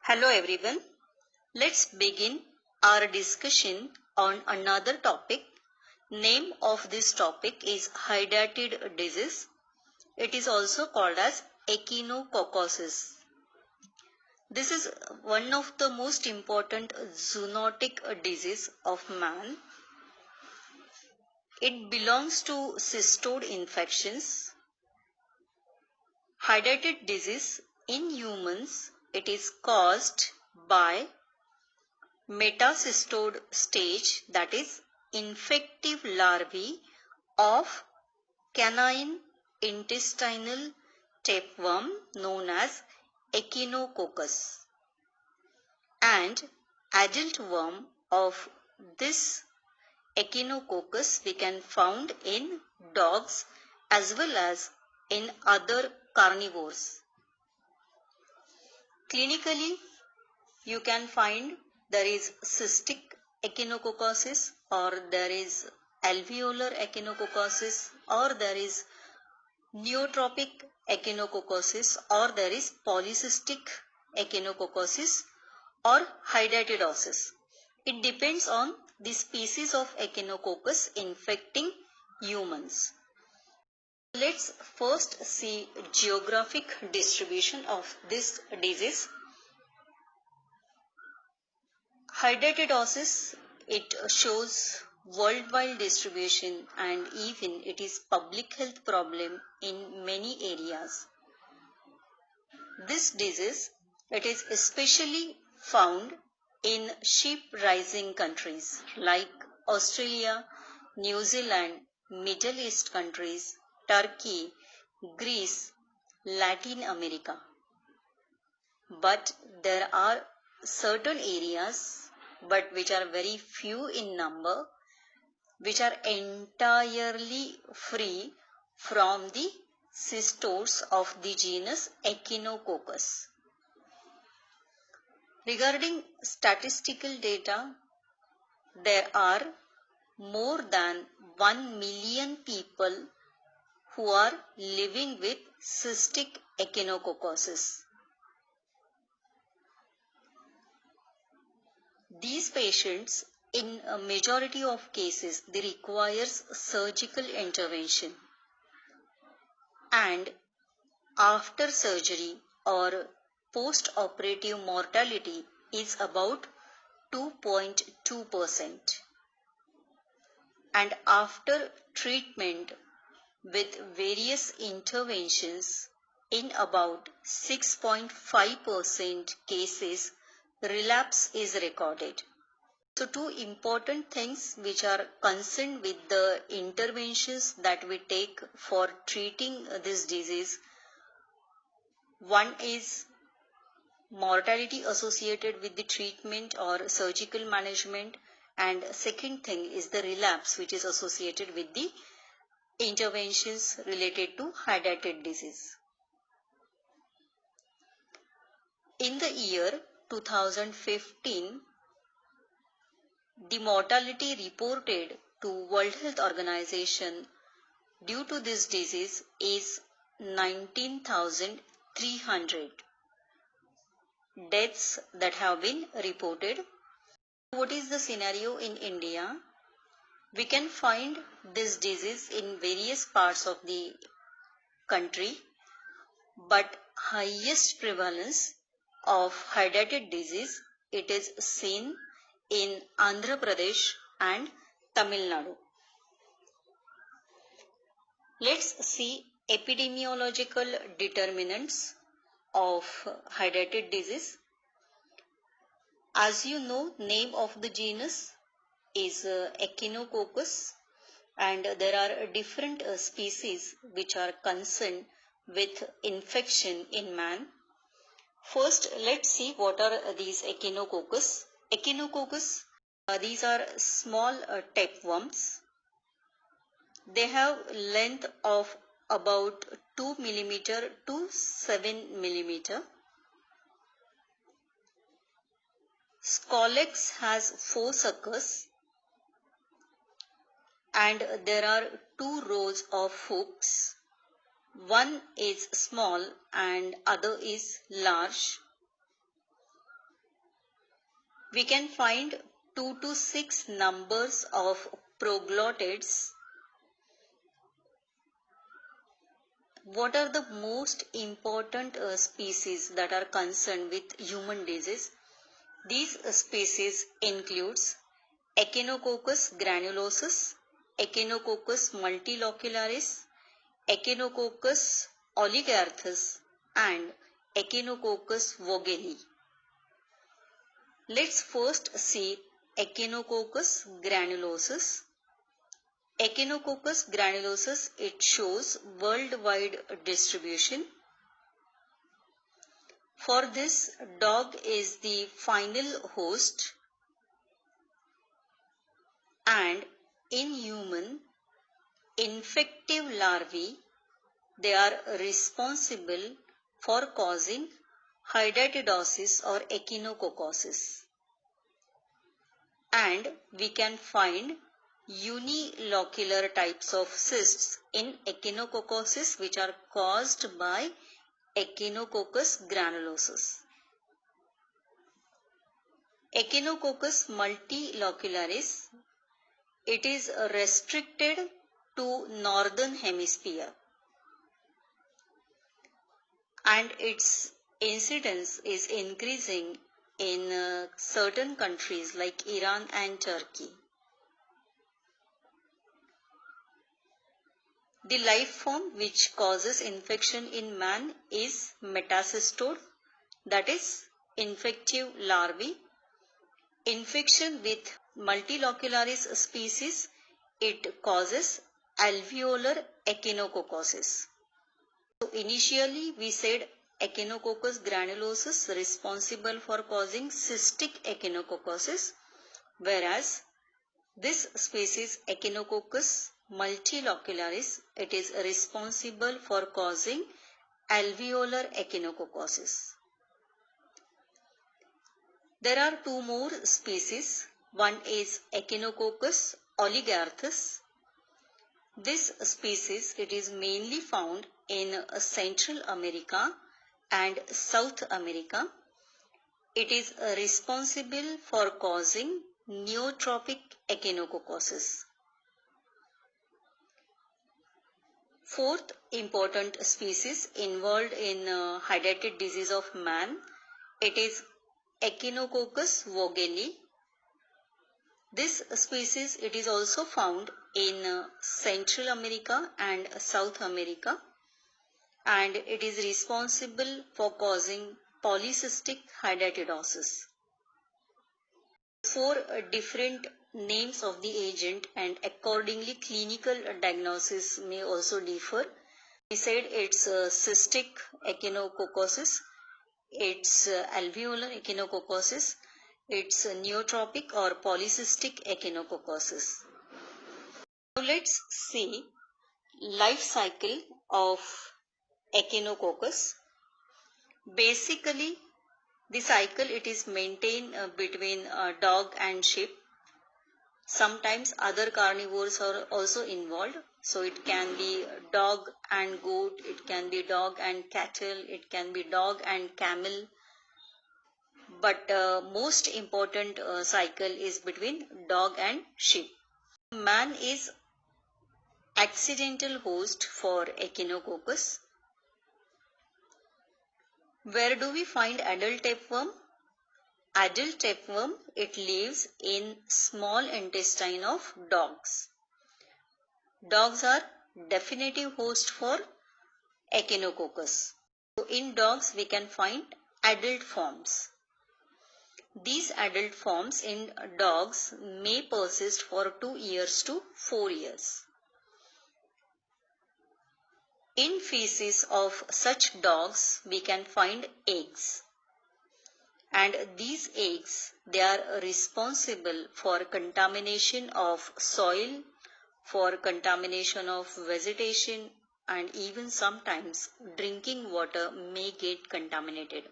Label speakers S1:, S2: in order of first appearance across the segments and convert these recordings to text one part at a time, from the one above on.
S1: Hello everyone. Let's begin our discussion on another topic. Name of this topic is hydatid disease. It is also called as echinococcosis. This is one of the most important zoonotic disease of man. It belongs to cystode infections. Hydatid disease in humans, it is caused by metacystode stage, that is infective larvae of canine intestinal tapeworm known as Echinococcus, and adult worm of this Echinococcus we can found in dogs as well as in other carnivores. Clinically, you can find there is cystic echinococcosis, or there is alveolar echinococcosis, or there is neotropic echinococcosis, or there is polycystic echinococcosis or hydatidosis. It depends on the species of echinococcus infecting humans. Let's first see geographic distribution of this disease. Hydatidosis, it shows worldwide distribution and even it is public health problem in many areas. This disease, it is especially found in sheep raising countries like Australia, New Zealand, Middle East countries, Turkey, Greece, Latin America. But there are certain areas, but which are very few in number, which are entirely free from the cystodes of the genus Echinococcus. Regarding statistical data, there are more than 1 million people who are living with cystic echinococcosis. These patients, in a majority of cases, they requires surgical intervention, and after surgery or post-operative mortality is about 2.2%, and after treatment with various interventions, in about 6.5% cases relapse is recorded. So two important things which are concerned with the interventions that we take for treating this disease. One is mortality associated with the treatment or surgical management, and second thing is the relapse which is associated with the interventions related to hydatid disease. In the year 2015, the mortality reported to World Health Organization due to this disease is 19,300 deaths that have been reported. What is the scenario in India? We can find this disease in various parts of the country, but highest prevalence of hydatid disease, it is seen in Andhra Pradesh and Tamil Nadu. Let's see epidemiological determinants of hydatid disease. As you know, name of the genus is Echinococcus, and there are different species which are concerned with infection in man. First, let's see what are these Echinococcus. Echinococcus, these are small tapeworms. They have length of about 2 millimeter to 7 millimeter. Scolex has 4 suckers, and there are 2 rows of hooks. One is small and other is large. We can find 2 to 6 numbers of proglottids. What are the most important species that are concerned with human disease? These species includes Echinococcus granulosus, Echinococcus multilocularis, Echinococcus oligarthus, and Echinococcus vogeli. Let's first see Echinococcus granulosus. Echinococcus granulosus, it shows worldwide distribution. For this, dog is the final host, and in human, infective larvae, they are responsible for causing hydatidosis or echinococcosis. And we can find unilocular types of cysts in echinococcosis which are caused by Echinococcus granulosus. Echinococcus multilocularis, it is restricted to northern hemisphere and its incidence is increasing in certain countries like Iran and Turkey. The life form which causes infection in man is metacystode, that is infective larvae. Infection with multilocularis species, it causes alveolar echinococcosis. So initially we said Echinococcus granulosus responsible for causing cystic echinococcosis, whereas this species Echinococcus multilocularis, it is responsible for causing alveolar echinococcosis. There are two more species. One is Echinococcus oligarthus. This species, it is mainly found in Central America and South America. It is responsible for causing neotropic echinococcosis. Fourth important species involved in hydatid disease of man, it is Echinococcus vogeli. This species, it is also found in Central America and South America, and it is responsible for causing polycystic hydatidosis. Four different names of the agent, and accordingly clinical diagnosis may also differ. We said it's cystic echinococcosis, it's alveolar echinococcosis, it's neotropic or polycystic echinococcosis. Now let's see life cycle of Echinococcus. Basically, the cycle, it is maintained between dog and sheep. Sometimes other carnivores are also involved. So it can be dog and goat, it can be dog and cattle, it can be dog and camel. But most important cycle is between dog and sheep. Man is accidental host for Echinococcus. Where do we find adult tapeworm? Adult tapeworm, it lives in small intestine of dogs. Dogs are definitive host for Echinococcus. So in dogs we can find adult forms. These adult forms in dogs may persist for 2 years to 4 years. In feces of such dogs we can find eggs. And these eggs, they are responsible for contamination of soil, for contamination of vegetation, and even sometimes drinking water may get contaminated.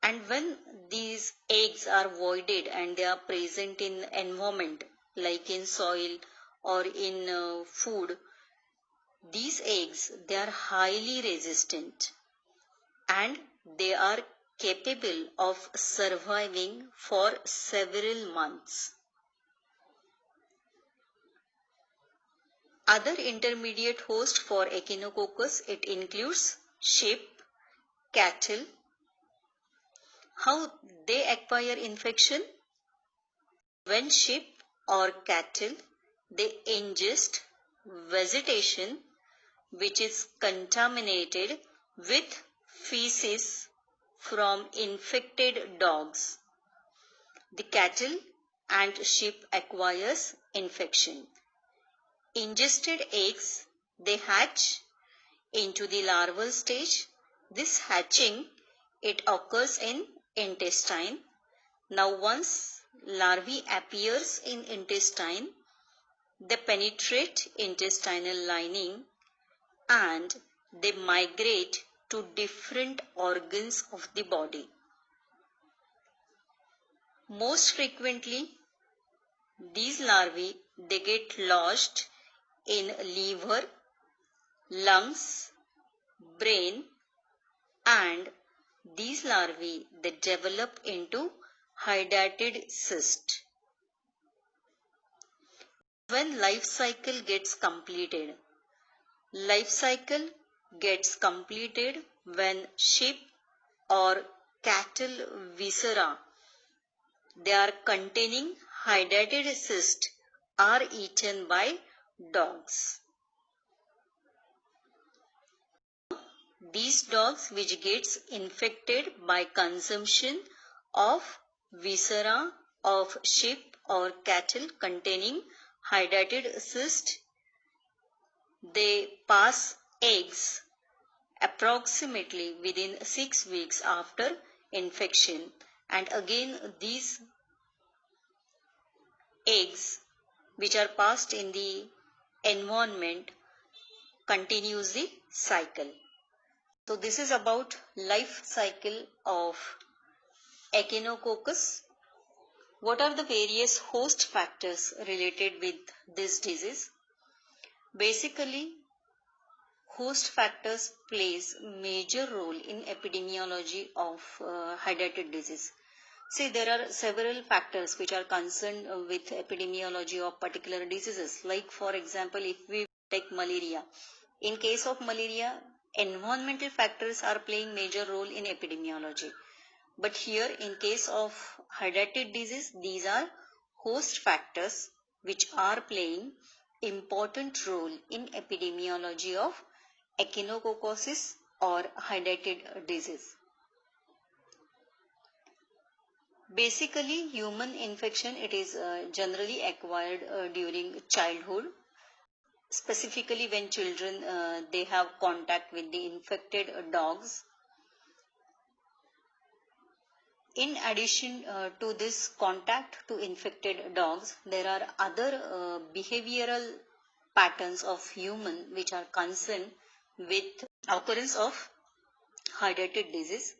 S1: And when these eggs are voided and they are present in environment like in soil or in food, these eggs, they are highly resistant and they are capable of surviving for several months. Other intermediate host for Echinococcus, it includes sheep, cattle. How they acquire infection? When sheep or cattle, they ingest vegetation which is contaminated with feces from infected dogs. The cattle and sheep acquires infection. Ingested eggs, they hatch into the larval stage. This hatching, it occurs in intestine. Now once larvae appears in intestine, they penetrate intestinal lining and they migrate to different organs of the body. Most frequently, these larvae, they get lodged in liver, lungs, brain, and these larvae, they develop into hydatid cyst. When life cycle gets completed, life cycle gets completed when sheep or cattle viscera, they are containing hydatid cyst, are eaten by dogs. These dogs which gets infected by consumption of viscera of sheep or cattle containing hydatid cyst, they pass eggs approximately within 6 weeks after infection, and again these eggs which are passed in the environment continues the cycle. So this is about life cycle of Echinococcus. What are the various host factors related with this disease? Basically, host factors plays major role in epidemiology of hydatid disease. See, there are several factors which are concerned with epidemiology of particular diseases. Like for example, if we take malaria, in case of malaria, environmental factors are playing major role in epidemiology. But here in case of hydatid disease, these are host factors which are playing important role in epidemiology of echinococcosis or hydatid disease. Basically, human infection, it is generally acquired during childhood, specifically when children they have contact with the infected dogs. In addition to this contact to infected dogs, there are other behavioral patterns of human which are concerned with occurrence of hydatid disease.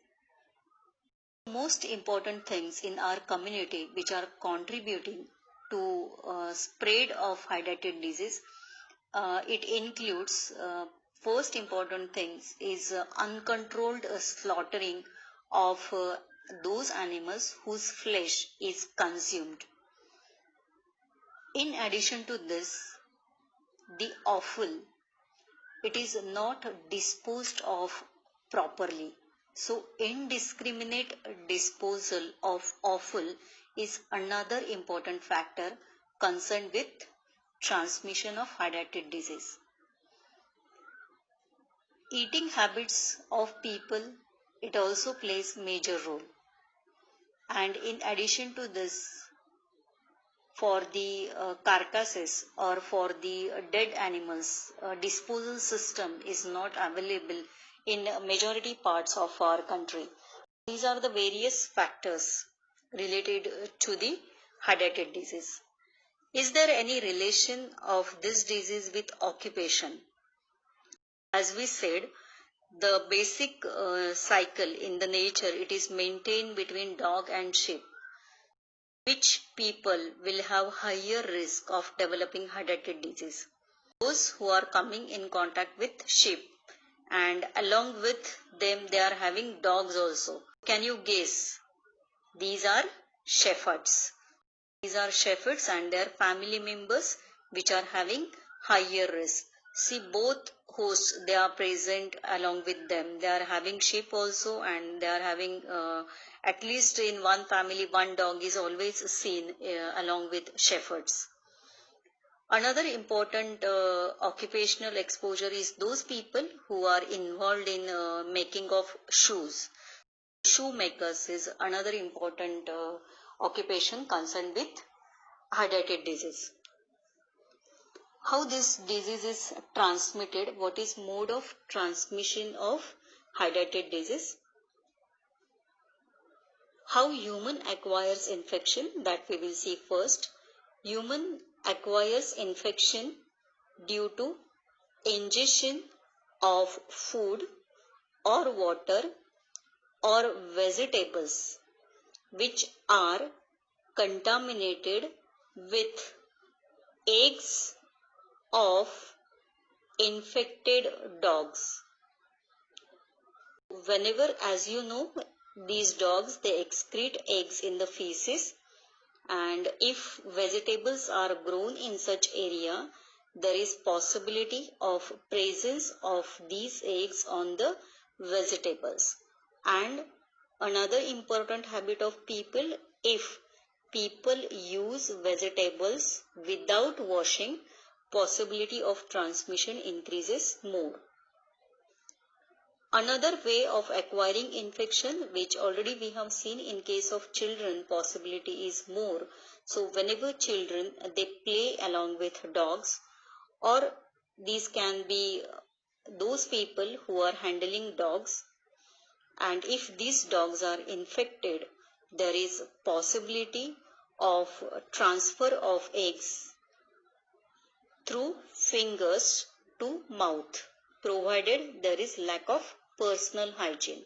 S1: Most important things in our community which are contributing to spread of hydatid disease, it includes first important things is uncontrolled slaughtering of those animals whose flesh is consumed. In addition to this, the offal, it is not disposed of properly. So indiscriminate disposal of offal is another important factor concerned with transmission of hydatid disease. Eating habits of people, it also plays major role. And in addition to this, for the carcasses or for the dead animals, disposal system is not available in majority parts of our country. These are the various factors related to the hydatid disease. Is there any relation of this disease with occupation? As we said, the basic cycle in the nature, it is maintained between dog and sheep. Which people will have higher risk of developing hydatid disease? Those who are coming in contact with sheep, and along with them they are having dogs also. Can you guess? These are shepherds. These are shepherds and their family members which are having higher risk. See, both hosts they are present along with them. They are having sheep also, and they are having at least in one family one dog is always seen along with shepherds. Another important occupational exposure is those people who are involved in making of shoes. Shoemakers is another important occupation concerned with hydatid disease. How this disease is transmitted, what is mode of transmission of hydatid disease, how human acquires infection, that we will see first. Human acquires infection due to ingestion of food or water or vegetables which are contaminated with eggs of infected dogs. Whenever, as you know, these dogs they excrete eggs in the feces, and if vegetables are grown in such area, there is possibility of presence of these eggs on the vegetables. And another important habit of people, if people use vegetables without washing, possibility of transmission increases more. Another way of acquiring infection, which already we have seen in case of children, possibility is more. So whenever children they play along with dogs, or these can be those people who are handling dogs, and if these dogs are infected, there is possibility of transfer of eggs through fingers to mouth, provided there is lack of personal hygiene.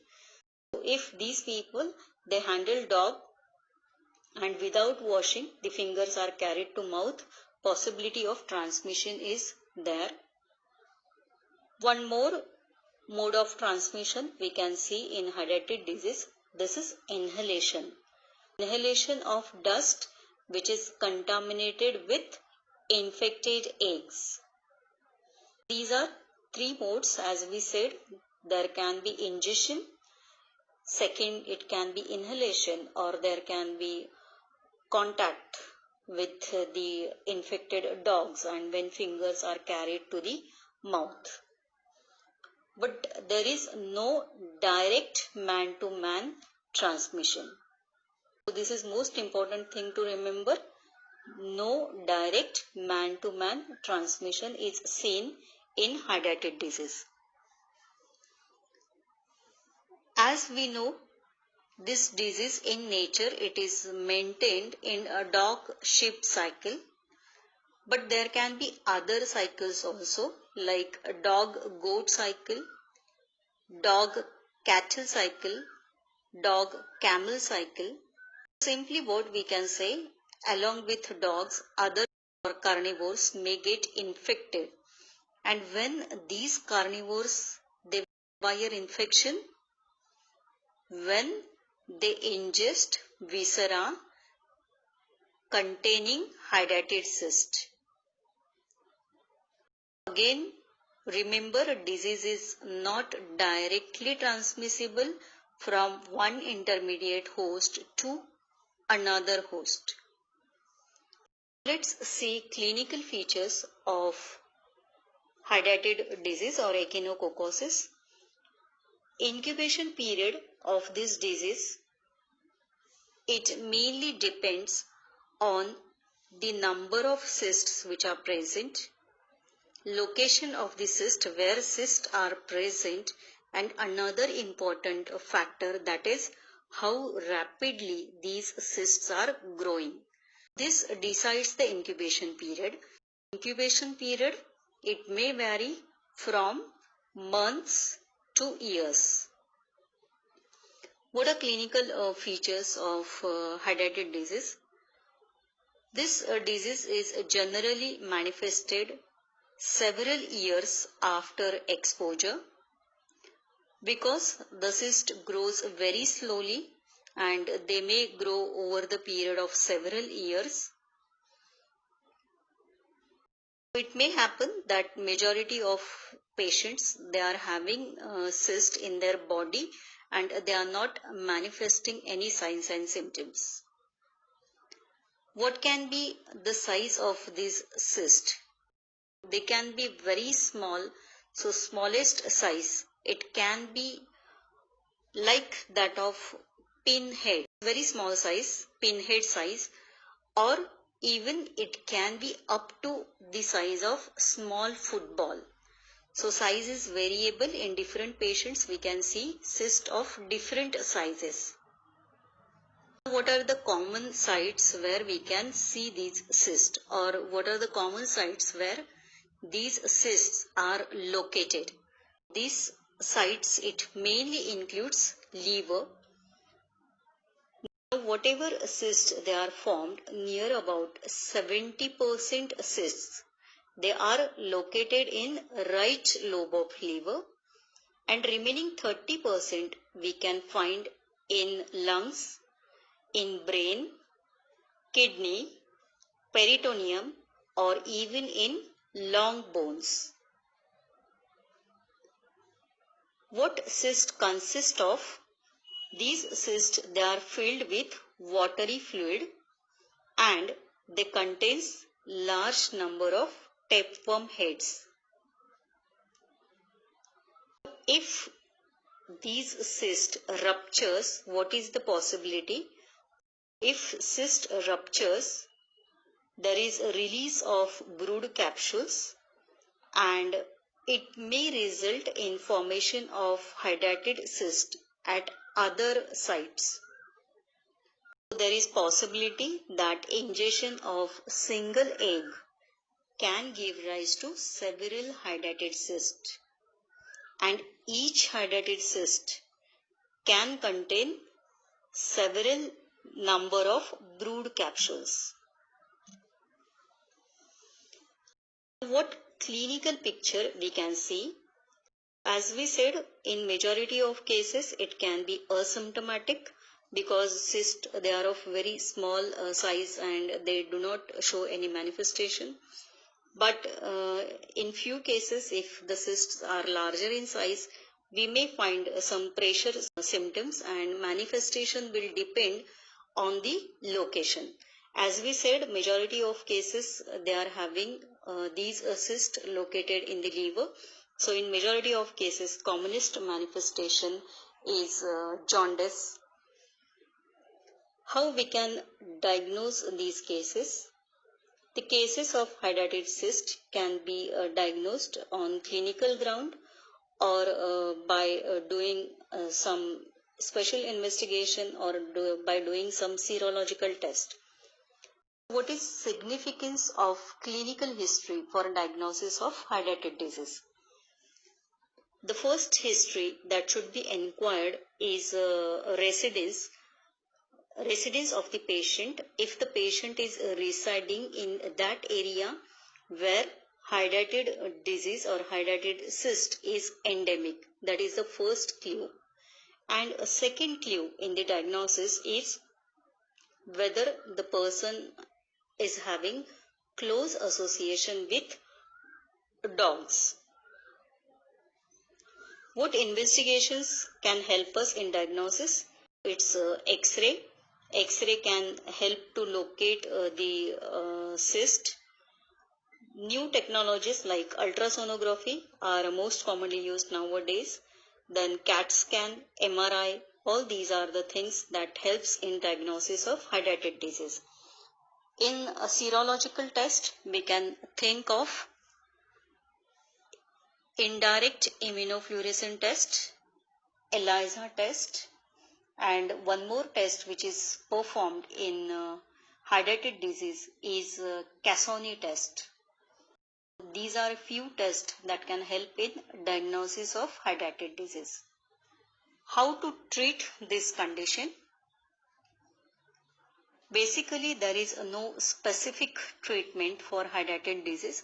S1: So if these people they handle dog and without washing the fingers are carried to mouth, possibility of transmission is there. One more mode of transmission we can see in hydatid disease, this is inhalation. Inhalation of dust which is contaminated with infected eggs. These are three modes, as we said. There can be ingestion, second it can be inhalation, or there can be contact with the infected dogs and when fingers are carried to the mouth. But there is no direct man-to-man transmission. So this is most important thing to remember. No direct man-to-man transmission is seen in hydatid disease. As we know, this disease in nature it is maintained in a dog-sheep cycle, but there can be other cycles also like a dog-goat cycle, dog-cattle cycle, dog-camel cycle. Simply what we can say, along with dogs, other carnivores may get infected, and when these carnivores they acquire infection, when they ingest viscera containing hydatid cyst. Again, remember disease is not directly transmissible from one intermediate host to another host. Let's see clinical features of hydatid disease or echinococcosis. Incubation period of this disease, it mainly depends on the number of cysts which are present, location of the cyst where cysts are present, and another important factor, that is how rapidly these cysts are growing. This decides the incubation period. Incubation period, it may vary from months to years. What are clinical features of hydatid disease? This disease is generally manifested several years after exposure. because the cyst grows very slowly and they may grow over the period of several years. It may happen that majority of patients, they are having cyst in their body and they are not manifesting any signs and symptoms. What can be the size of this cyst? They can be very small, so smallest size. It can be like that of pinhead, very small size, pinhead size, or even it can be up to the size of small football. So size is variable in different patients. We can see cyst of different sizes. What are the common sites where we can see these cysts, or what are the common sites where these cysts are located? These sites, it mainly includes liver. Whatever cysts they are formed, near about 70% cysts, they are located in right lobe of liver, and remaining 30% we can find in lungs, in brain, kidney, peritoneum, or even in long bones. What cysts consist of? These cysts, they are filled with watery fluid and they contains large number of tapeworm heads. If these cyst ruptures, what is the possibility? If cyst ruptures, there is a release of brood capsules and it may result in formation of hydatid cyst at other sites. There is possibility that ingestion of single egg can give rise to several hydatid cysts, and each hydatid cyst can contain several number of brood capsules. What clinical picture we can see? As we said, in majority of cases it can be asymptomatic because cysts, they are of very small size and they do not show any manifestation. But in few cases, if the cysts are larger in size, we may find some pressure symptoms, and manifestation will depend on the location. As we said, majority of cases they are having these cysts located in the liver. So in majority of cases, commonest manifestation is jaundice. How we can diagnose these cases? The cases of hydatid cyst can be diagnosed on clinical ground or by doing some special investigation or by doing some serological test. What is significance of clinical history for diagnosis of hydatid disease? The first history that should be inquired is residence of the patient. If the patient is residing in that area where hydatid disease or hydatid cyst is endemic, that is the first clue. And a second clue in the diagnosis is whether the person is having close association with dogs. What investigations can help us in diagnosis? It's X-ray. X-ray can help to locate the cyst. New technologies like ultrasonography are most commonly used nowadays. Then CAT scan, MRI, all these are the things that helps in diagnosis of hydatid disease. In a serological test, we can think of indirect immunofluorescence test, ELISA test, and one more test which is performed in hydatid disease is Cassoni test. These are a few tests that can help in diagnosis of hydatid disease. How to treat this condition? Basically, there is no specific treatment for hydatid disease.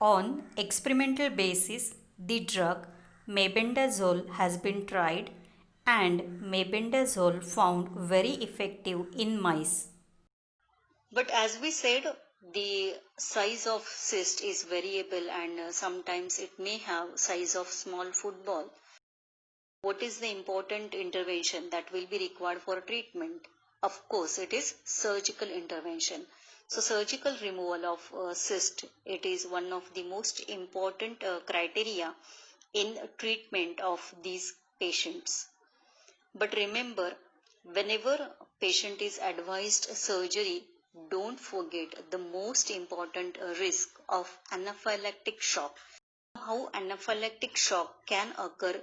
S1: On experimental basis,
S2: The drug mebendazole has been tried and mebendazole found very effective in mice.
S1: But as we said, the size of cyst is variable and sometimes it may have size of small football. What is the important intervention that will be required for treatment? Of course, it is surgical intervention. So surgical removal of cyst, it is one of the most important criteria in treatment of these patients. But remember, whenever patient is advised surgery, don't forget the most important risk of anaphylactic shock. How anaphylactic shock can occur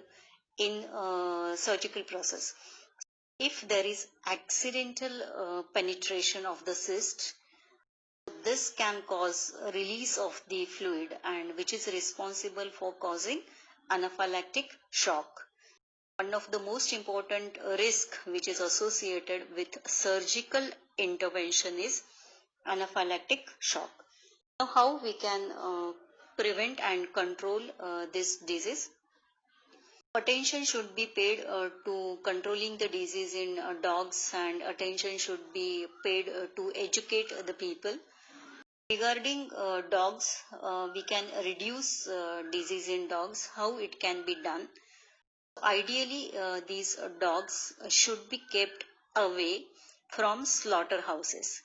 S1: in surgical process. If there is accidental penetration of the cyst, this can cause release of the fluid and which is responsible for causing anaphylactic shock. One of the most important risk which is associated with surgical intervention is anaphylactic shock. Now, how we can prevent and control this disease? Attention should be paid to controlling the disease in dogs, and attention should be paid to educate the people. Regarding dogs, we can reduce disease in dogs. How it can be done? Ideally, these dogs should be kept away from slaughterhouses.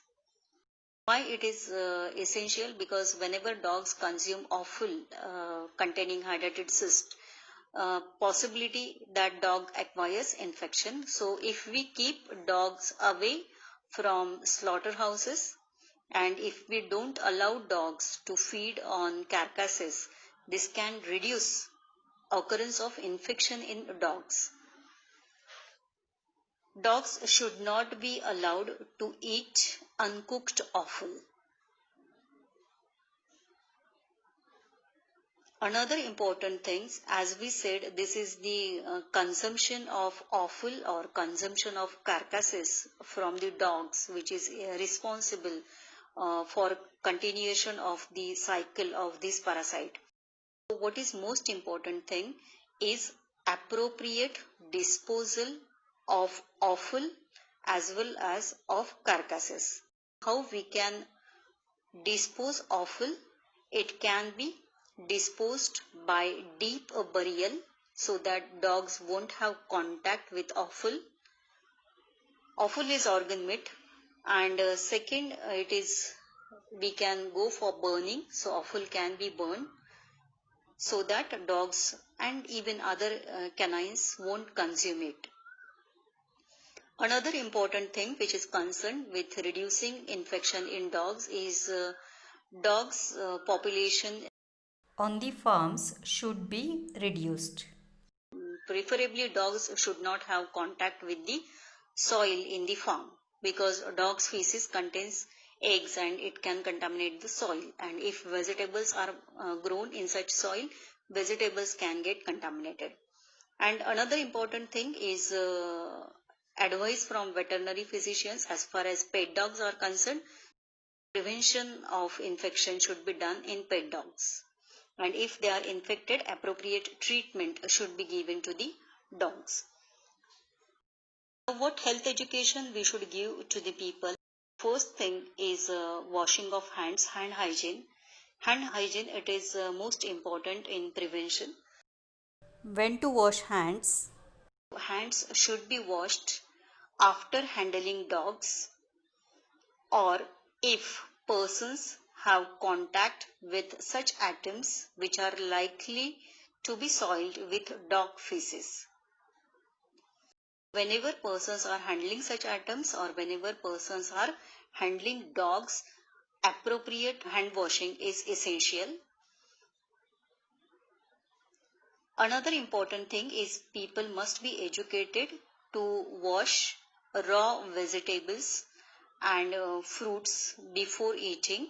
S1: Why it is essential? Because whenever dogs consume offal containing hydrated cyst, possibility that dog acquires infection. So if we keep dogs away from slaughterhouses and if we don't allow dogs to feed on carcasses, this can reduce occurrence of infection in dogs. Dogs should not be allowed to eat uncooked offal. Another important thing, as we said, this is the consumption of offal or consumption of carcasses from the dogs, which is responsible for continuation of the cycle of this parasite. So what is most important thing is appropriate disposal of offal as well as of carcasses. How we can dispose offal? It can be disposed by deep burial so that dogs won't have contact with offal. Offal is organ meat, and second, it is we can go for burning, so offal can be burned so that dogs and even other canines won't consume it. Another important thing which is concerned with reducing infection in dogs is dogs population
S2: On the farms should be reduced.
S1: Preferably dogs should not have contact with the soil in the farm because dog's feces contains eggs and it can contaminate the soil, and if vegetables are grown in such soil, vegetables can get contaminated. And another important thing is advice from veterinary physicians as far as pet dogs are concerned. Prevention of infection should be done in pet dogs, and if they are infected, appropriate treatment should be given to the dogs. Now, what health education we should give to the people? First thing is washing of hands, hand hygiene. Hand hygiene, it is most important in prevention.
S2: When to wash hands?
S1: Hands should be washed after handling dogs, or if persons have contact with such items which are likely to be soiled with dog feces. Whenever persons are handling such items or whenever persons are handling dogs, appropriate hand washing is essential. Another important thing is people must be educated to wash raw vegetables and fruits before eating.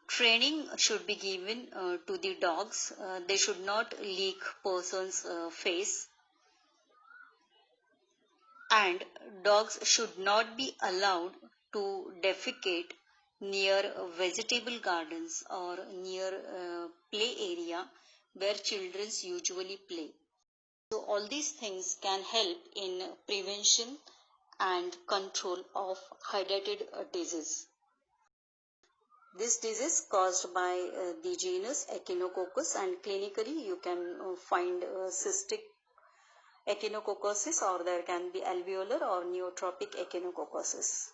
S1: Training should be given to the dogs. They should not lick person's face, and dogs should not be allowed to defecate near vegetable gardens or near play area where children usually play. So all these things can help in prevention and control of hydatid disease. This disease caused by the genus Echinococcus, and clinically you can find cystic echinococcosis, or there can be alveolar or neotropic echinococcosis.